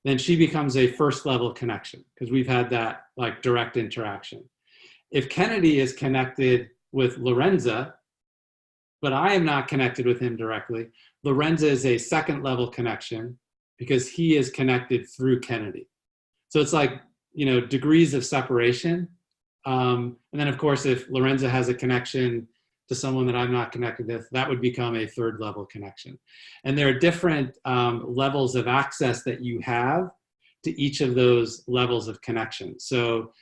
then she becomes a first level connection because we've had that like direct interaction. If Kennedy is connected with Lorenza, but I am not connected with him directly, Lorenza is a second level connection because he is connected through Kennedy. So it's like, degrees of separation. And then of course, if Lorenza has a connection to someone that I'm not connected with, that would become a third level connection. And there are different levels of access that you have to each of those levels of connection. So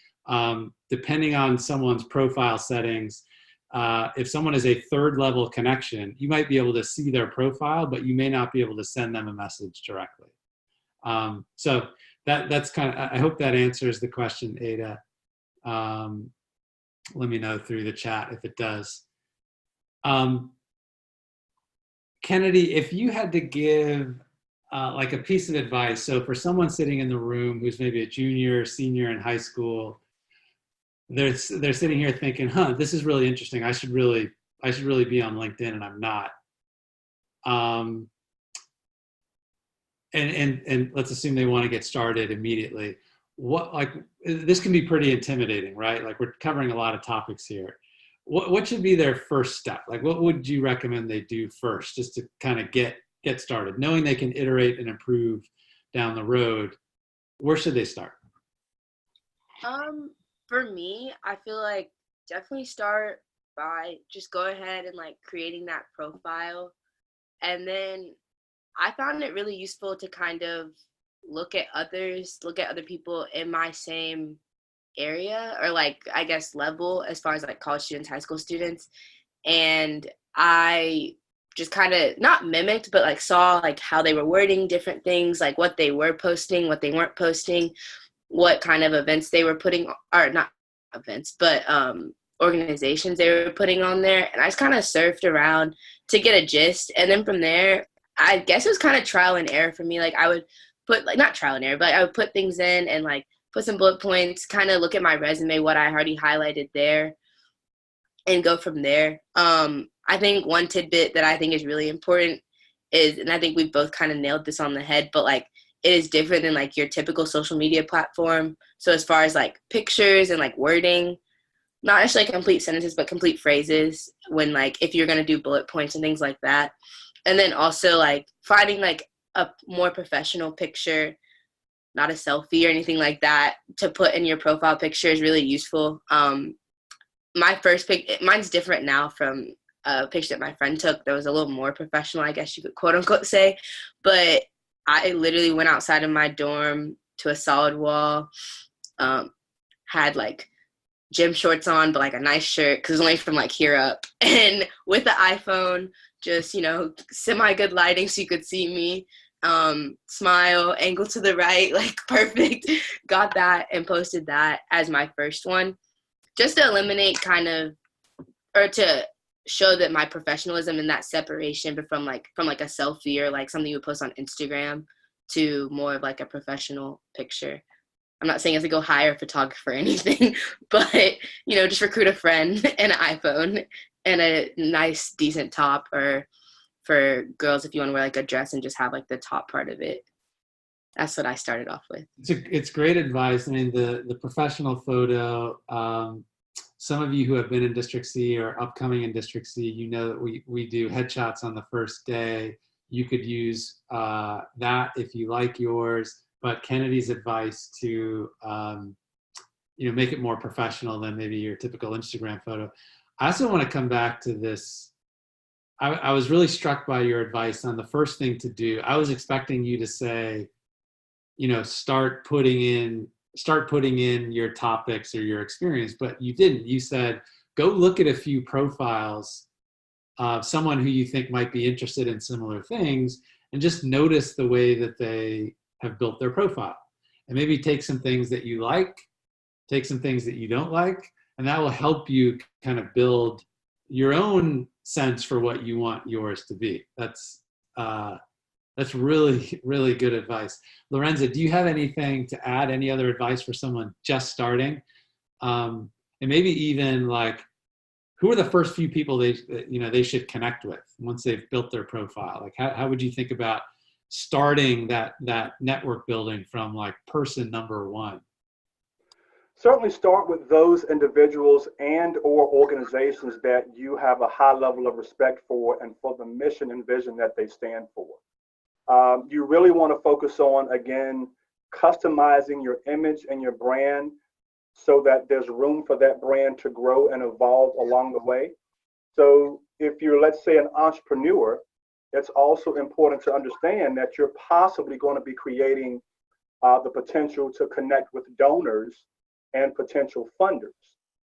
depending on someone's profile settings, if someone is a third level connection, you might be able to see their profile, but you may not be able to send them a message directly. So that's kind of, I hope that answers the question, Ada. Let me know through the chat if it does. Kennedy, if you had to give like a piece of advice, so for someone sitting in the room who's maybe a junior, senior in high school, they're sitting here thinking, this is really interesting. I should really be on LinkedIn and I'm not. And let's assume they want to get started immediately. This can be pretty intimidating, right? Like we're covering a lot of topics here. What should be their first step? Like what would you recommend they do first just to kind of get started, knowing they can iterate and improve down the road? Where should they start? For me, I feel like definitely start by just go ahead and like creating that profile. And then I found it really useful to kind of look at other people in my same area or like, I guess, level as far as like college students, high school students. And I just kind of not mimicked, but like saw like how they were wording different things, like what they were posting, what they weren't posting, what kind of events they were putting, or not events, but organizations they were putting on there. And I just kind of surfed around to get a gist. And then from there, I guess it was kind of trial and error for me. Like I would put, like not trial and error, but I would put things in and like put some bullet points, kind of look at my resume, what I already highlighted there, and go from there. I think one tidbit that I think is really important is, and I think we've both kind of nailed this on the head, but like it is different than like your typical social media platform. So as far as like pictures and like wording, not actually complete sentences, but complete phrases when like, if you're going to do bullet points and things like that. And then also like finding like a more professional picture, not a selfie or anything like that, to put in your profile picture is really useful. My first pick, mine's different now from a picture that my friend took that was a little more professional, I guess you could quote unquote say. But I literally went outside of my dorm to a solid wall, had like gym shorts on, but like a nice shirt because it was only from like here up, and with the iPhone, just, semi good lighting so you could see me, smile, angle to the right, like perfect. Got that and posted that as my first one, just to eliminate or to show that my professionalism and that separation, but from like a selfie or like something you would post on Instagram to more of like a professional picture. I'm not saying I have to go hire a photographer or anything, but, just recruit a friend and an iPhone and a nice, decent top, or for girls, if you want to wear like a dress and just have like the top part of it. That's what I started off with. It's great advice. I mean, the professional photo, some of you who have been in District C or upcoming in District C, that we do headshots on the first day. You could use that if you like yours. But Kennedy's advice to, make it more professional than maybe your typical Instagram photo. I also want to come back to this. I was really struck by your advice on the first thing to do. I was expecting you to say, start putting in your topics or your experience, but you didn't. You said, go look at a few profiles of someone who you think might be interested in similar things, and just notice the way that they have built their profile, and maybe take some things that you like, take some things that you don't like, and that will help you kind of build your own sense for what you want yours to be. That's really, really good advice. Lorenza, do you have anything to add? Any other advice for someone just starting? And maybe even like, who are the first few people they should connect with once they've built their profile? Like, how would you think about starting that network building from like person number one? Certainly start with those individuals and or organizations that you have a high level of respect for and for the mission and vision that they stand for. You really want to focus on, again, customizing your image and your brand so that there's room for that brand to grow and evolve along the way. So if you're, let's say, an entrepreneur, it's also important to understand that you're possibly going to be creating the potential to connect with donors and potential funders.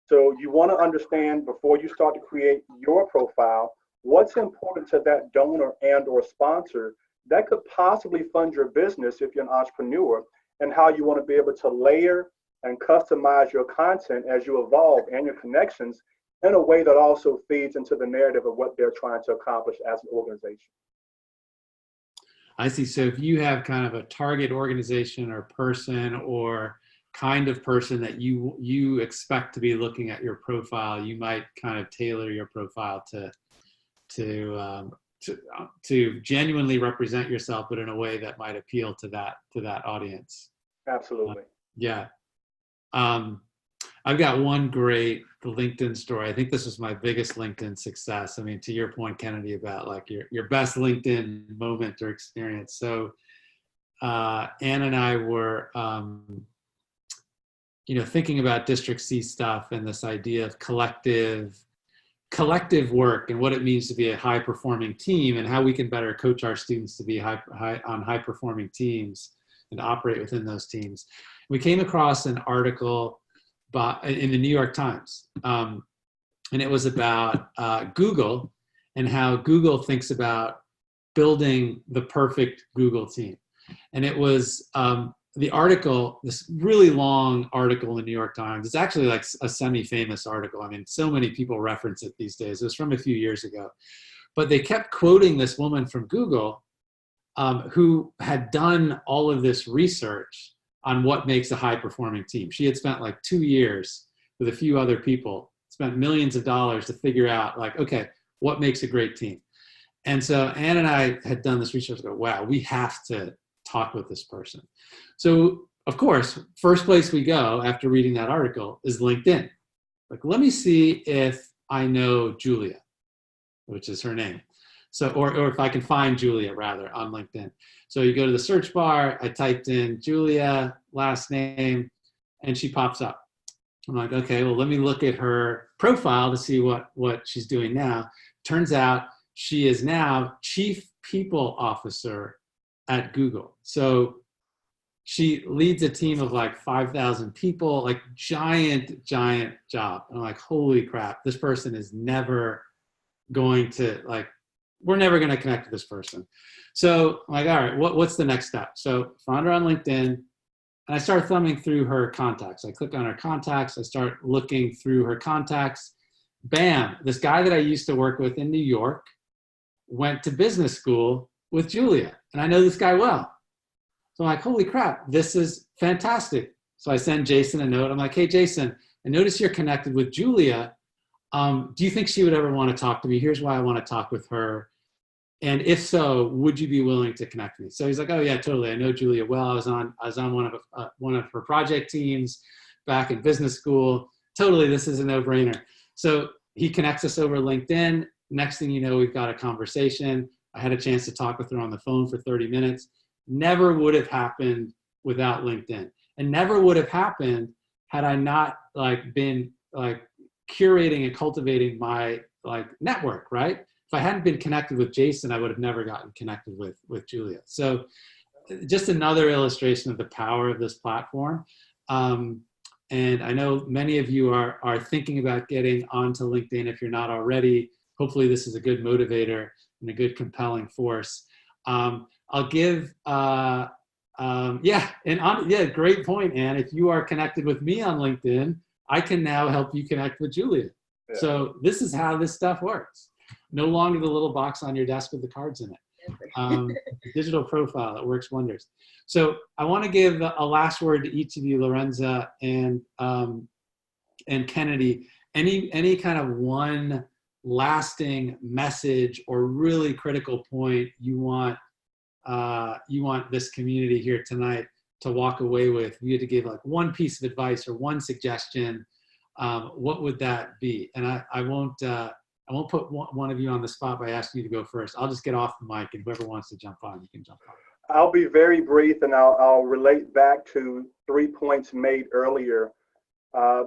So you want to understand before you start to create your profile, what's important to that donor and or sponsor that could possibly fund your business if you're an entrepreneur, and how you want to be able to layer and customize your content as you evolve and your connections in a way that also feeds into the narrative of what they're trying to accomplish as an organization. I see. So if you have kind of a target organization or person or kind of person that you expect to be looking at your profile, you might kind of tailor your profile to genuinely represent yourself, but in a way that might appeal to that audience. Absolutely. Yeah. I've got one great LinkedIn story. I think this was my biggest LinkedIn success. I mean, to your point, Kennedy, about like your best LinkedIn moment or experience. So Ann and I were, thinking about District C stuff and this idea of collective work and what it means to be a high performing team, and how we can better coach our students to be high performing teams and operate within those teams. We came across an article in the New York Times, and it was about Google and how Google thinks about building the perfect Google team. And it was the article, this really long article in the New York Times. It's actually like a semi-famous article. I mean, so many people reference it these days. It was from a few years ago. But they kept quoting this woman from Google who had done all of this research on what makes a high-performing team. She had spent like 2 years with a few other people, spent millions of dollars to figure out, like, okay, what makes a great team? And so Ann and I had done this research. Go, wow, we have to talk with this person. So, of course, first place we go after reading that article is LinkedIn. Like, let me see if I know Julia, which is her name. So, or if I can find Julia, rather, on LinkedIn. So you go to the search bar, I typed in Julia, last name, and she pops up. I'm like, okay, well, let me look at her profile to see what she's doing now. turns out she is now Chief People Officer at Google. So she leads a team of like 5,000 people, like giant job. I'm like, holy crap, this person is never going to, like, we're never going to connect with this person. So I'm like, all right, what's the next step? So found her on LinkedIn, and I start thumbing through her contacts. I click on her contacts. I start looking through her contacts. Bam, this guy that I used to work with in New York went to business school with Julia, and I know this guy well. So I'm like, holy crap, this is fantastic. So I send Jason a note. I'm like, hey, Jason, I noticed you're connected with Julia. Do you think she would ever want to talk to me? Here's why I want to talk with her. And if so, would you be willing to connect me? So he's like, oh yeah, totally. I know Julia well. I was on one of her project teams back in business school. Totally, this is a no-brainer. So he connects us over LinkedIn. Next thing you know, we've got a conversation. I had a chance to talk with her on the phone for 30 minutes. Never would have happened without LinkedIn, and never would have happened had I not like been like curating and cultivating my like network, right? If I hadn't been connected with Jason, I would have never gotten connected with Julia. So just another illustration of the power of this platform. And I know many of you are thinking about getting onto LinkedIn if you're not already. Hopefully this is a good motivator and a good compelling force. I'll give, great point, Ann. If you are connected with me on LinkedIn, I can now help you connect with Julia. Yeah. So this is how this stuff works. No longer the little box on your desk with the cards in it. Digital profile, it works wonders. So I want to give a last word to each of you, Lorenza and Kennedy. Any kind of one lasting message or really critical point you want this community here tonight to walk away with? If you had to give like one piece of advice or one suggestion, what would that be? And I won't put one of you on the spot by asking you to go first. I'll just get off the mic, and whoever wants to jump on, you can jump on. I'll be very brief, and I'll relate back to 3 points made earlier.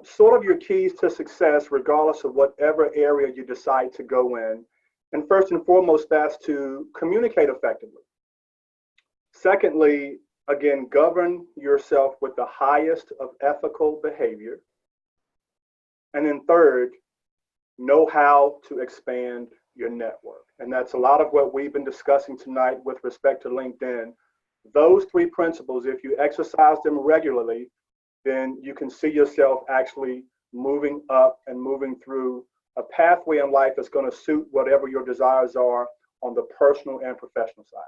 Sort of your keys to success, regardless of whatever area you decide to go in. And first and foremost, that's to communicate effectively. Secondly, again, govern yourself with the highest of ethical behavior. And then third, know how to expand your network. And that's a lot of what we've been discussing tonight with respect to LinkedIn. Those 3 principles, if you exercise them regularly, then you can see yourself actually moving up and moving through a pathway in life that's going to suit whatever your desires are on the personal and professional side.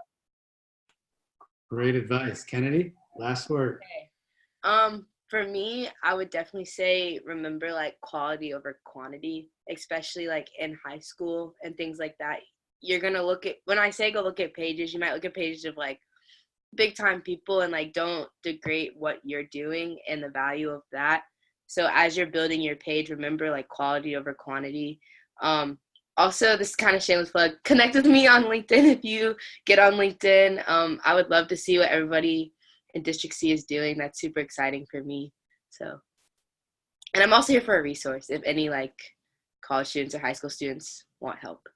Great advice. Kennedy, last word. Okay. For me, I would definitely say remember like quality over quantity, especially like in high school and things like that. You're going to look at, when I say go look at pages, you might look at pages of like big time people and like don't degrade what you're doing and the value of that. So as you're building your page, remember like quality over quantity. Also, this is kind of shameless plug, connect with me on LinkedIn if you get on LinkedIn. I would love to see what everybody in District C is doing. That's super exciting for me. So, and I'm also here for a resource if any like college students or high school students want help.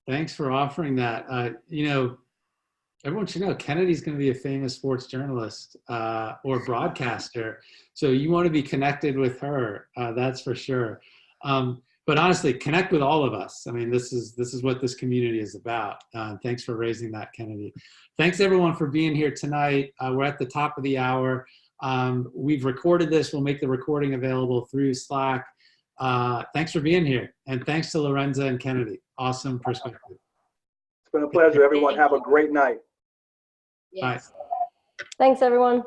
Thanks for offering that. Everyone should know Kennedy's going to be a famous sports journalist or broadcaster. So you want to be connected with her, that's for sure. But honestly, connect with all of us. I mean, this is what this community is about. Thanks for raising that, Kennedy. Thanks everyone for being here tonight. We're at the top of the hour. We've recorded this. We'll make the recording available through Slack. Thanks for being here. And thanks to Lorenza and Kennedy. Awesome perspective. It's been a pleasure, everyone. Have a great night. Yes. Bye. Thanks, everyone.